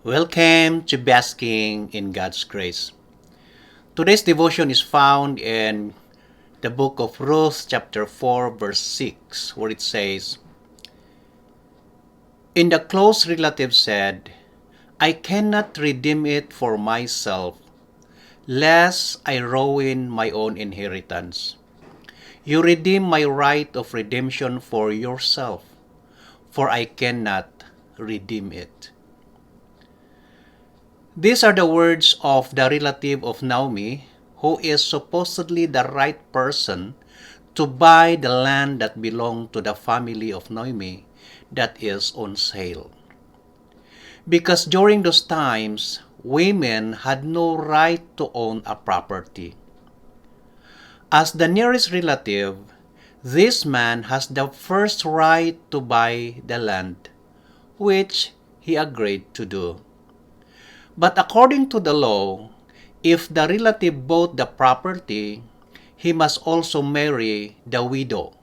Welcome to basking in God's grace. Today's devotion is found in the book of Ruth, chapter 4, verse 6, where it says, "And the close relative said, I cannot redeem it for myself, lest I ruin my own inheritance. You redeem my right of redemption for yourself, for I cannot redeem it." These are the words of the relative of Naomi, who is supposedly the right person to buy the land that belonged to the family of Naomi that is on sale. Because during those times, women had no right to own a property. As the nearest relative, this man has the first right to buy the land, which he agreed to do. But according to the law, if the relative bought the property, he must also marry the widow,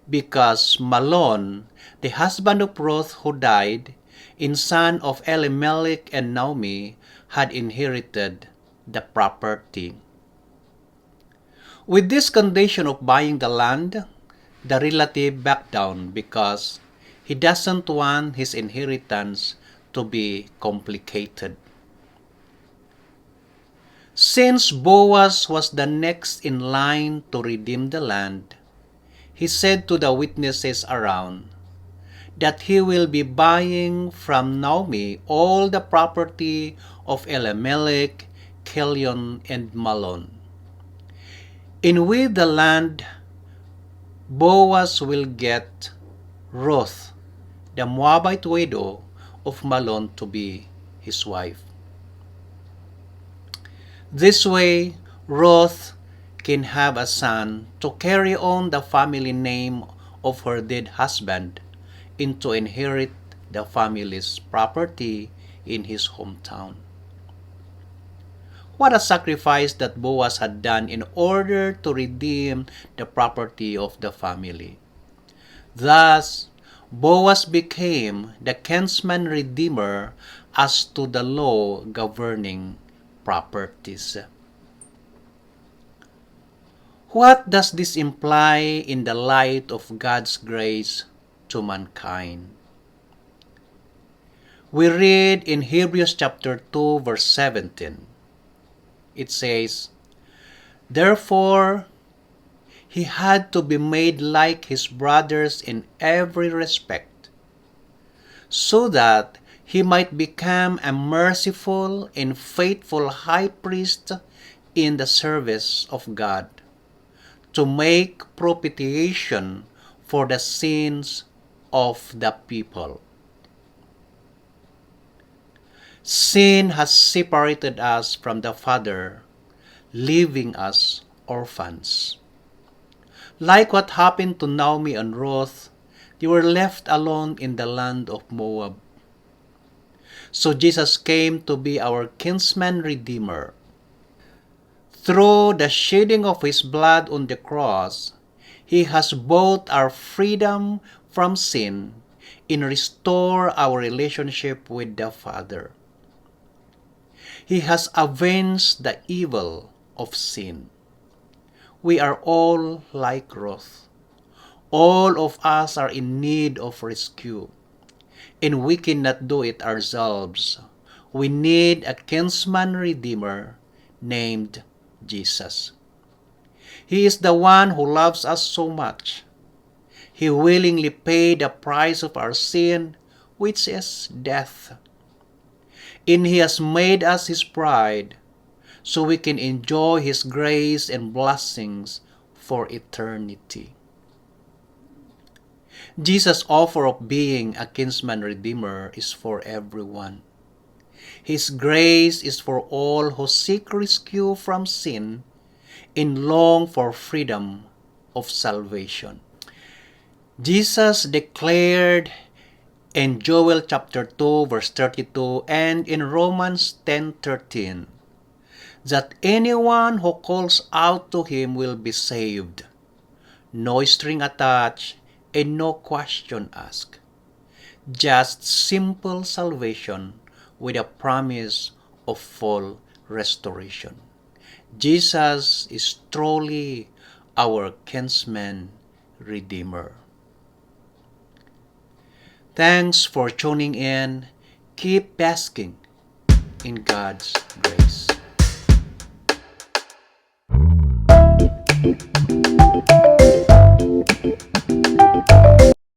because Mahlon, the husband of Ruth who died, and son of Elimelech and Naomi, had inherited the property. With this condition of buying the land, the relative backed down because he doesn't want his inheritance to be complicated. Since Boaz was the next in line to redeem the land, he said to the witnesses around that he will be buying from Naomi all the property of Elimelech, Chilion, and Mahlon. And with the land, Boaz will get Ruth, the Moabite widow of Mahlon, to be his wife. This way, Ruth can have a son to carry on the family name of her dead husband and to inherit the family's property in his hometown. What a sacrifice that Boaz had done in order to redeem the property of the family. Thus, Boaz became the kinsman redeemer as to the law governing properties. What does this imply in the light of God's grace to mankind? We read in Hebrews chapter 2 verse 17. It says, "Therefore, he had to be made like his brothers in every respect, so that he might become a merciful and faithful high priest in the service of God, to make propitiation for the sins of the people." Sin has separated us from the Father, leaving us orphans. Like what happened to Naomi and Ruth, they were left alone in the land of Moab. So Jesus came to be our kinsman redeemer. Through the shedding of his blood on the cross, he has bought our freedom from sin and restored our relationship with the Father. He has avenged the evil of sin. We are all like Ruth. All of us are in need of rescue, and we cannot do it ourselves. We need a kinsman redeemer named Jesus. He is the one who loves us so much. He willingly paid the price of our sin, which is death. And he has made us his bride, so we can enjoy his grace and blessings for eternity. Jesus' offer of being a kinsman redeemer is for everyone. His grace is for all who seek rescue from sin and long for freedom of salvation. Jesus declared in Joel chapter 2 verse 32 and in Romans 10:13 that anyone who calls out to him will be saved. No string attached and no question asked. just simple salvation with a promise of full restoration. Jesus is truly our kinsman redeemer. Thanks for tuning in. Keep basking in God's grace.